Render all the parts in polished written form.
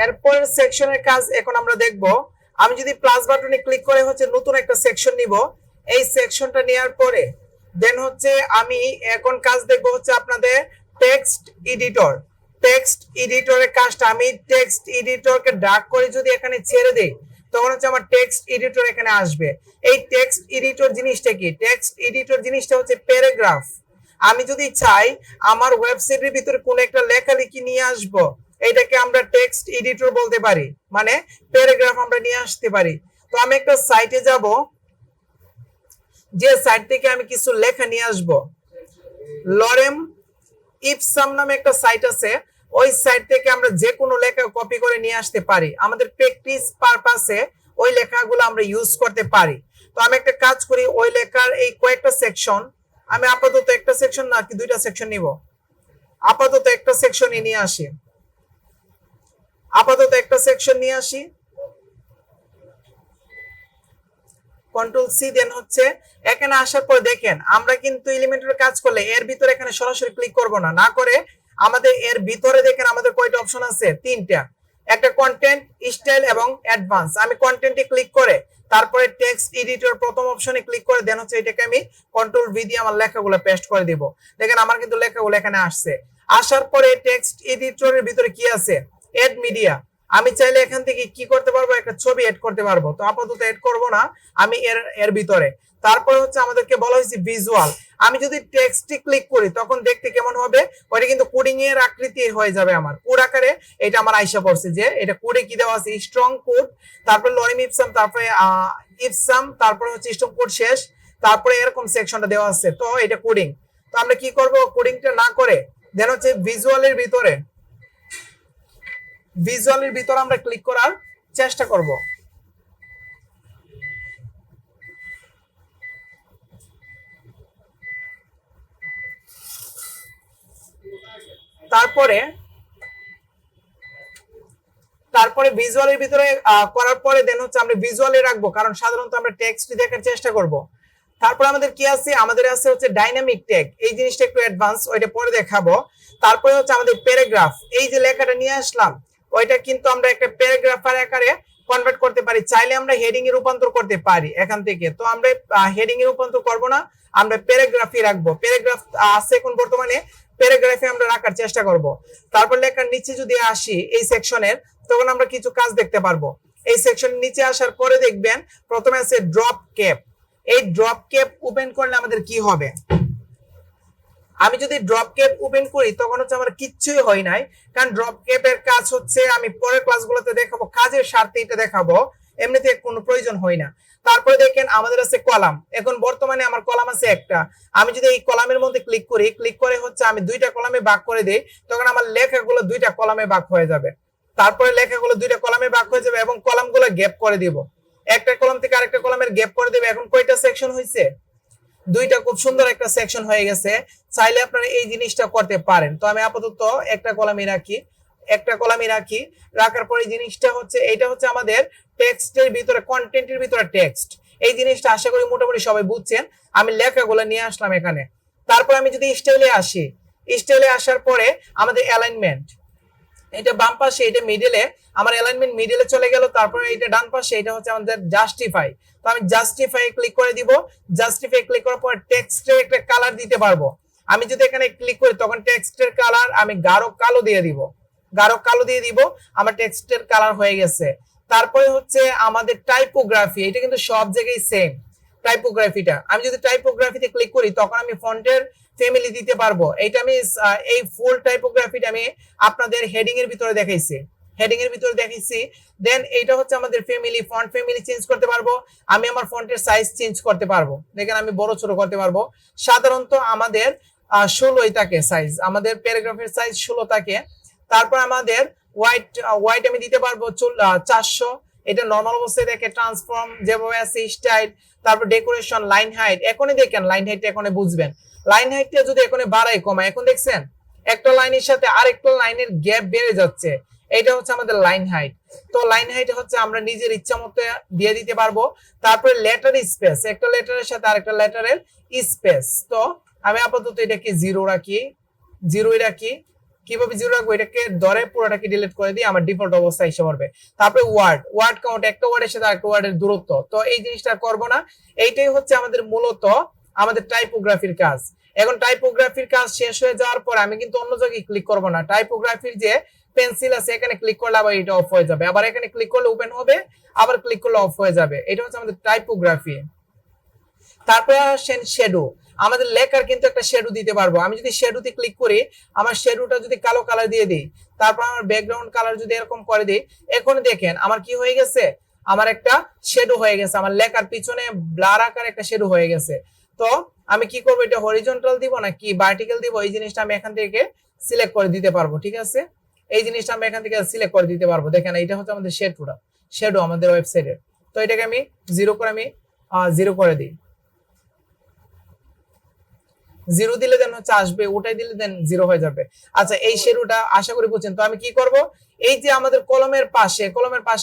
এরপরের সেকশনের কাজ এখন আমরা দেখব। আমি যদি প্লাস বাটনে ক্লিক করে হচ্ছে নতুন একটা সেকশন নিব, এই সেকশনটা নেওয়ার পরে দেন হচ্ছে আমি এখন কাজ দেখব হচ্ছে আপনাদের টেক্সট এডিটর। টেক্সট এডিটরের কাজটা আমি টেক্সট এডিটরকে ড্র্যাগ করে যদি এখানে ছেড়ে দেই তখন হচ্ছে আমার টেক্সট এডিটর এখানে আসবে। এই টেক্সট এডিটর জিনিসটা কি? টেক্সট এডিটর জিনিসটা হচ্ছে প্যারাগ্রাফ। আমি যদি চাই আমার ওয়েবসাইটের ভিতরে কোন একটা লেখালেখি নিয়ে আসব, এটাকে আমরা টেক্সট এডিটর বলতে পারি, মানে প্যারাগ্রাফ আমরা নিয়ে আসতে পারি। তো আমি একটা সাইটে যাব, যে সাইট থেকে আমি কিছু লেখা নিয়ে আসব। লরেম ইপসাম নামে একটা সাইট আছে, ওই সাইট থেকে আমরা যে কোনো লেখা কপি করে নিয়ে আসতে পারি, আমাদের প্র্যাকটিস পারপাসে ওই লেখাগুলো আমরা ইউজ করতে পারি। তো আমি একটা কাজ করি, ওই লেখার এই কয়েকটা সেকশন, আমি আপাতত একটা সেকশন না কি দুইটা সেকশন নিব, আপাতত একটা সেকশন নিয়ে আসি, আপাতত একটা সেকশন নিয়ে আসি, কন্ট্রোল সি দেন হচ্ছে এখানে আসার পর দেখেন আমরা কিন্তু এলিমেন্টরে কাজ করলে এর ভিতরে এখানে সরাসরি ক্লিক করব না, না করে আমাদের এর ভিতরে দেখেন আমাদের কয়টা অপশন আছে? তিনটা। একটা কন্টেন্ট, স্টাইল এবং অ্যাডভান্স। আমি কন্টেন্টে ক্লিক করে তারপরে টেক্সট এডিটর প্রথম অপশনে ক্লিক করে দেন হচ্ছে এটাকে আমি কন্ট্রোল ভি দিয়ে আমার লেখাগুলো পেস্ট করে দিব। দেখেন আমার কিন্তু লেখাগুলো এখানে আসছে। আসার পরে টেক্সট এডিটরের ভিতরে কি আছে? Add media. আমি চাইলে এখান থেকে কি করতে পারবো? একটা ছবি এড করতে পারবো। তো আপাতত এড করব না, আমি এর ভিতরে। তারপরে হচ্ছে আমাদেরকে বলা হয়েছে ভিজুয়াল। আমি যদি টেক্সটে ক্লিক করি তখন দেখতে কেমন হবে? ওটা কিন্তু কোডিং এর আকৃতি হয়ে যাবে, আমার কোড আকারে এটা আমার আইসা পড়ছে যে এটা কোডে কি দেওয়া আছে? স্ট্রং কোড, তারপরে লরিম ইপসাম, তারপরে ইপসাম, তারপরে হচ্ছে স্ট্রং কোড শেষ, তারপরে এরকম সেকশনটা দেওয়া আছে। তো এটা কোডিং। তো আমরা কি করব? কোডিংটা না করে দেন হচ্ছে ভিজুয়ালের ভিতরে, ভিজুয়ালের ভিতরে আমরা ক্লিক করার চেষ্টা করব। তারপরে ভিজুয়ালের ভিতরে করার পরে দেন হচ্ছে আমরা ভিজুয়ালে রাখবো, কারণ সাধারণত আমরা টেক্সট দেখার চেষ্টা করব। তারপর আমাদের কি আছে? আমাদের আছে হচ্ছে ডাইনামিক ট্যাগ। এই জিনিসটা একটু অ্যাডভান্স, ওইটা পরে দেখাবো। তারপরে হচ্ছে আমাদের প্যারাগ্রাফ। এই যে লেখাটা নিয়ে আসলাম ওইটা কিন্তু আমরা একটা প্যারাগ্রাফের আকারে কনভার্ট করতে পারি, চাইলে আমরা হেডিং এ রূপান্তর করতে পারি এখান থেকে। তো আমরা হেডিং এ রূপান্তর করব না, আমরা প্যারাগ্রাফই রাখবো। প্যারাগ্রাফ আছে এখন বর্তমানে, প্যারাগ্রাফে আমরা রাখার চেষ্টা করব। তারপর লেখার নিচে যদি আসি এই সেকশনের, তখন আমরা কিছু কাজ দেখতে পারবো। এই সেকশনের নিচে আসার পরে দেখবেন প্রথমে আছে ড্রপ ক্যাপ। এই ড্রপ ক্যাপ ওপেন করলে আমাদের কি হবে? আমি যদি ড্রপ ক্যাপ ওপেন করি তখন হচ্ছে আমার কিচ্ছুই হয় নাই, কারণ ড্রপ ক্যাপের কাজ হচ্ছে আমি পরের ক্লাসগুলোতে দেখাবো, কাজের স্বার্থে এটা দেখাবো, এমনিতে কোনো প্রয়োজন হয় না। তারপরে দেখেন আমাদের আছে কলাম। এখন বর্তমানে আমার কলাম আছে একটা, আমি যদি এই কলামের মধ্যে ক্লিক করি, ক্লিক করে হচ্ছে আমি দুইটা কলামে ভাগ করে দিই, তখন আমার লেখাগুলো দুইটা কলামে ভাগ হয়ে যাবে। তারপরে লেখাগুলো দুইটা কলামে ভাগ হয়ে যাবে এবং কলামগুলো গ্যাপ করে দিব, একটা কলাম থেকে আরেকটা কলামের গ্যাপ করে দেবে। এখন কয়টা সেকশন হয়েছে? দুইটা। খুব সুন্দর একটা সেকশন হয়ে গেছে। চাইলে আপনারা এই জিনিসটা করতে পারেন। তো আমি আপাতত একটা কলামে রাখি, একটা কলামে রাখি। রাখার পরে জিনিসটা হচ্ছে এটা হচ্ছে আমাদের টেক্সটের ভিতরে, কন্টেন্টের ভিতরে টেক্সট। এই জিনিসটা আশা করি মোটামুটি সবাই বুঝছেন। আমি লেখাগুলো নিয়ে আসলাম এখানে। তারপর আমি যদি স্টাইলে আসি, স্টাইলে আসার পরে আমাদের অ্যালাইনমেন্ট, এটা বাম পাশে, এটা মিডলে, আমার অ্যালাইনমেন্ট মিডলে চলে গেল। তারপরে এটা ডান পাশে, এটা হচ্ছে আমাদের জাস্টিফাই। তো আমি জাস্টিফাই ক্লিক করে দিব। জাস্টিফাই ক্লিক করার পর টেক্সটের একটা কালার দিতে পারবো। আমি যদি এখানে ক্লিক করি তখন টেক্সটের কালার আমি গাঢ় কালো দিয়ে দিব, গাঢ় কালো দিয়ে দিব, আমার টেক্সটের কালার হয়ে গেছে। তারপরে হচ্ছে আমাদের টাইপোগ্রাফি, এটা কিন্তু সব জায়গায় সেম। টাইপোগ্রাফিটা আমি যদি টাইপোগ্রাফিতে ক্লিক করি তখন আমি ফন্টের ফ্যামিলি দিতে পারবো। এইটা আমি এই ফুল টাইপোগ্রাফিটা আমি আপনাদের হেডিং এর ভিতরে দেখাইছি, হেডিং এর ভিতরে দেখাইছি। দেন এইটা হচ্ছে আমাদের ফ্যামিলি, ফন্ট ফ্যামিলি চেঞ্জ করতে পারবো। আমি আমার ফন্টের সাইজ চেঞ্জ করতে পারবো, দেখেন আমি বড় ছোট করতে পারবো। সাধারণত আমাদের 16ই থাকে সাইজ, আমাদের প্যারাগ্রাফের সাইজ 16 থাকে। তারপর আমাদের হোয়াইট আমি দিতে পারবো 400, এটা নরমাল অবস্থায় দেখে। ট্রান্সফর্ম যেভাবে আছে, স্টাইল, তারপর ডেকোরেশন, লাইন হাইট। এখনই দেখেন লাইন হাইটটা এখনই বুঝবেন। লাইন হাইটটা যদি এখনই বাড়াই কমায়, এখন দেখছেন একটা লাইনের সাথে আরেকটা লাইনের গ্যাপ বেড়ে যাচ্ছে, এটা হচ্ছে আমাদের লাইন হাইট। তো লাইন হাইট হচ্ছে আমরা নিজের ইচ্ছা মতো দিয়ে দিতে পারবো। তারপরে লেটার স্পেস, একটা লেটারের সাথে আরেকটা লেটারের স্পেস। তো আমি আপাতত এটাকে 0 রাখি, 0ই রাখি। কিভাবে জিরো রাখবো, এটাকে ধরে পুরোটাকে ডিলিট করে দিয়ে আমার ডিফল্ট অবস্থায় এসে পড়বে। তারপরে ওয়ার্ড কাউন্ট, একটা ওয়ার্ডের সাথে আরেকটা ওয়ার্ডের দূরত্ব, তো এই জিনিসটা করব না। এইটাই হচ্ছে আমাদের মূলত আমাদের টাইপোগ্রাফির কাজ। এখন টাইপোগ্রাফির কাজ শেষ হয়ে যাওয়ার পর আমি কিন্তু অন্য জায়গায় ক্লিক করব না, টাইপোগ্রাফির যে পেন্সিল আছে এখানে ক্লিক করলে আবার এটা অফ হয়ে যাবে, আবার এখানে ক্লিক করলে ওপেন হবে, আবার ক্লিক করলে অফ হয়ে যাবে। এটা হচ্ছে আমাদের টাইপোগ্রাফি। তারপরে আসেন শ্যাডো। আমাদের লেখার কিন্তু একটা শ্যাডো দিতে পারবো। আমি যদি শ্যাডোতে ক্লিক করি, আমার শ্যাডোটা যদি কালো কালার দিয়ে দিই, তারপর আমার ব্যাকগ্রাউন্ড কালার যদি এরকম করে দিই, এখন দেখেন আমার কি হয়ে গেছে, আমার একটা শ্যাডো হয়ে গেছে, আমার লেখার পিছনে ব্লার আকার একটা শ্যাডো হয়ে গেছে। তো আমি কি করবো, এটা হরিজন্টাল দিব না কি ভার্টিক্যাল দিব, এই জিনিসটা আমি এখান থেকে সিলেক্ট করে দিতে পারবো। ঠিক আছে, এই জিনিসটা আমি এখান থেকে সিলেক্ট করে দিতে পারবো। দেখেন এটা হচ্ছে আমাদের শ্যাডো আমাদের ওয়েবসাইটের। তো এটাকে আমি জিরো করে দিই। জিরো দিলে দেন হচ্ছে আসবে, ওটাই দিলে দেন জিরো হয়ে যাবে। আচ্ছা, এই শ্যাডোটা আশা করি বুঝছেন। তো আমি কি করব, এই যে আমাদের কলমের পাশে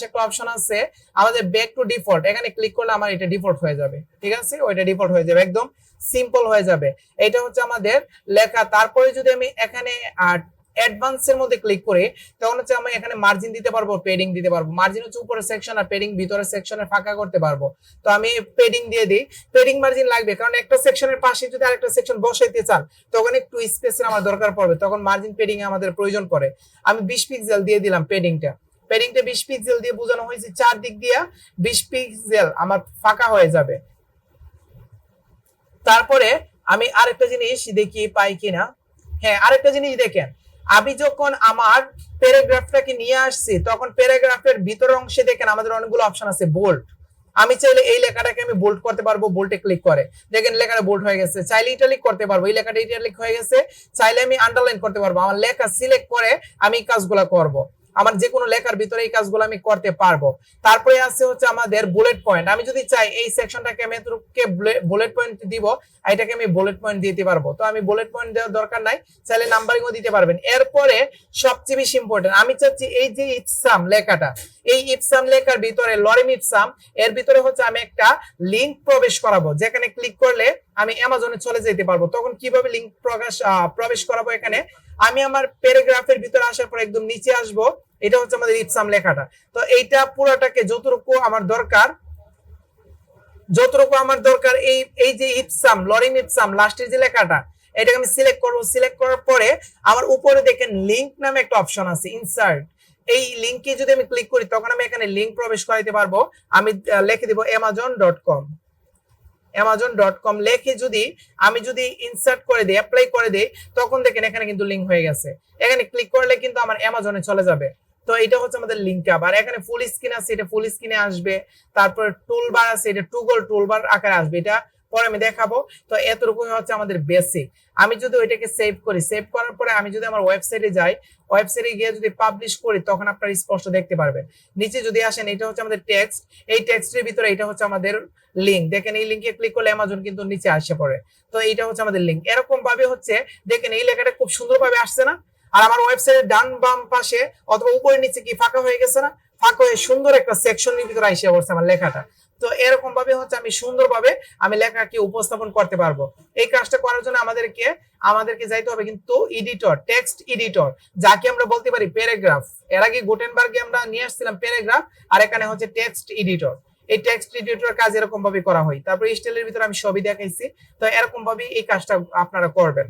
একটা অপশন আছে আমাদের ব্যাক টু ডিফল্ট, এখানে ক্লিক করলে আমার এটা ডিফল্ট হয়ে যাবে। ঠিক আছে, ওইটা ডিফল্ট হয়ে যাবে, একদম সিম্পল হয়ে যাবে। এটা হচ্ছে আমাদের লেখা। তারপরে যদি আমি এখানে অ্যাডভান্সের মধ্যে ক্লিক করি, তখন হচ্ছে আমি এখানে মার্জিন দিতে পারবো, পেডিং দিতে পারবো। মার্জিন হচ্ছে উপরের সেকশন আর পেডিং ভিতরের সেকশনে ফাঁকা করতে পারবো। তো আমি পেডিং দিয়ে দিই। পেডিং মার্জিন লাগবে, কারণ একটা সেকশনের পাশে যদি আরেকটা সেকশন বসাইতে চান তখন একটু স্পেসের আমার দরকার পড়বে, তখন মার্জিন পেডিং আমাদের প্রয়োজন পড়ে। আমি 20 পিক্সেল দিয়ে দিলাম পেডিংটা 20 পিক্সেল দিয়ে বোঝানো হয়েছে, চারদিক দিয়ে 20 পিক্সেল আমার ফাঁকা হয়ে যাবে। তারপরে আমি আরেকটা জিনিস দেখি পাই কিনা। হ্যাঁ, আরেকটা জিনিস দেখেন, আমি যখন আমার প্যারাগ্রাফটাকে নিয়ে আসছি, তখন প্যারাগ্রাফের ভিতরের অংশে দেখেন আমাদের অনেকগুলো অপশন আছে। বোল্ড, আমি চাইলে এই লেখাটাকে আমি বোল্ড করতে পারবো, বোল্ডে ক্লিক করে দেখেন লেখাটা বোল্ড হয়ে গেছে। চাইলে ইটালিক করতে পারবো, এই লেখাটা ইটালিক হয়ে গেছে। চাইলে আমি আন্ডারলাইন করতে পারবো। আমার লেখা সিলেক্ট করে আমি এই কাজগুলো করব। আমার যে কোনো লেখার ভিতরে এই কাজগুলো আমি করতে পারবো। তারপরে আছে হচ্ছে আমাদের বুলেট পয়েন্ট। আমি যদি চাই এই সেকশনটাকে আমি এতটুকুকে বুলেট পয়েন্ট দিব, এটাকে আমি বুলেট পয়েন্ট দিতে পারবো। তো আমি বুলেট পয়েন্ট দেওয়ার দরকার নাই, চাইলে নাম্বারিংও দিতে পারবেন। এরপরে সবচেয়ে বেশি ইম্পর্টেন্ট, আমি চাচ্ছি এই যে ইপসাম লেখাটা, এই ইপসাম লেখার ভিতরে লরিম ইপসাম, এর ভিতরে হচ্ছে আমি একটা লিংক প্রবেশ করাবো, যেখানে ক্লিক করলে আমি অ্যামাজনে চলে যেতে পারবো। তখন কিভাবে লিংক প্রবেশ করাবো, এখানে আমি আমার প্যারাগ্রাফের ভিতরে আসার পর একদম নিচে আসবো, এটা হচ্ছে আমাদের ইপসাম লেখাটা। তো এইটা পুরোটাকে যতটুকু আমার দরকার এই যে ইপসাম লরিম ইপসাম লাস্টের যে লেখাটা, এটাকে আমি সিলেক্ট করবো। সিলেক্ট করার পরে আমার উপরে দেখেন লিংক নামে একটা অপশন আছে, ইনসার্ট। এই লিংকে যদি আমি ক্লিক করি, তখন আমি এখানে লিংক প্রবেশ করাইতে পারবো। আমি লিখে দিব amazon.com লিখে আমি যদি ইনসার্ট করে দিই, অ্যাপ্লাই করে দিই, তখন দেখেন এখানে কিন্তু লিংক হয়ে গেছে। এখানে ক্লিক করলে কিন্তু আমার অ্যামাজনে চলে যাবে। তো এটা হচ্ছে আমাদের লিংক আপ। আর এখানে ফুল স্ক্রিন আছে, এটা ফুল স্ক্রিনে আসবে। তারপর টুলবার আছে, এটা টুগল টুলবার আকারে আসবে, এটা পরে আমি দেখাবো। তো এতটুকুই হচ্ছে আমাদের বেসিক। আমি যদি ওইটাকে সেভ করি, সেভ করার পরে আমি যদি আমার ওয়েবসাইটে যাই, ওয়েবসাইটে গিয়ে যদি পাবলিশ করি, তখন আপনারা স্পষ্ট দেখতে পারবেন। নিচে যদি আসেন, এটা হচ্ছে আমাদের টেক্সট, এই টেক্সটের ভিতরে এটা হচ্ছে আমাদের লিংক। দেখেন এই লিংকে ক্লিক করলে অ্যামাজন কিন্তু নিচে আসে পড়ে। তো এইটা হচ্ছে আমাদের লিংক। এরকম ভাবে হচ্ছে দেখেন এই লেখাটা খুব সুন্দরভাবে আসছে না? আর আমার ওয়েবসাইটের ডান বাম পাশে অথবা উপরে নিচে কি ফাঁকা হয়ে গেছে না? ফাঁকা হয়ে সুন্দর একটা সেকশনের ভিতরে এসে পড়ছে আমার লেখাটা। তো এরকম ভাবে হচ্ছে আমি সুন্দরভাবে আমি লেখাকে উপস্থাপন করতে পারবো। এই কাজটা করার জন্য আমাদেরকে যাইতে হবে কিন্তু এডিটর, টেক্সট এডিটর, যাকে আমরা বলতে পারি প্যারাগ্রাফ। এর আগে গুটেনবার্গে আমরা নিয়ে আসছিলাম প্যারাগ্রাফ, আর এখানে হচ্ছে টেক্সট এডিটর। এই টেক্সট এডিটর কাজ এরকম ভাবে করা হয়। তারপর স্টাইলের ভিতরে আমি সবই দেখাইছি। তো এরকম ভাবে এই কাজটা আপনারা করবেন।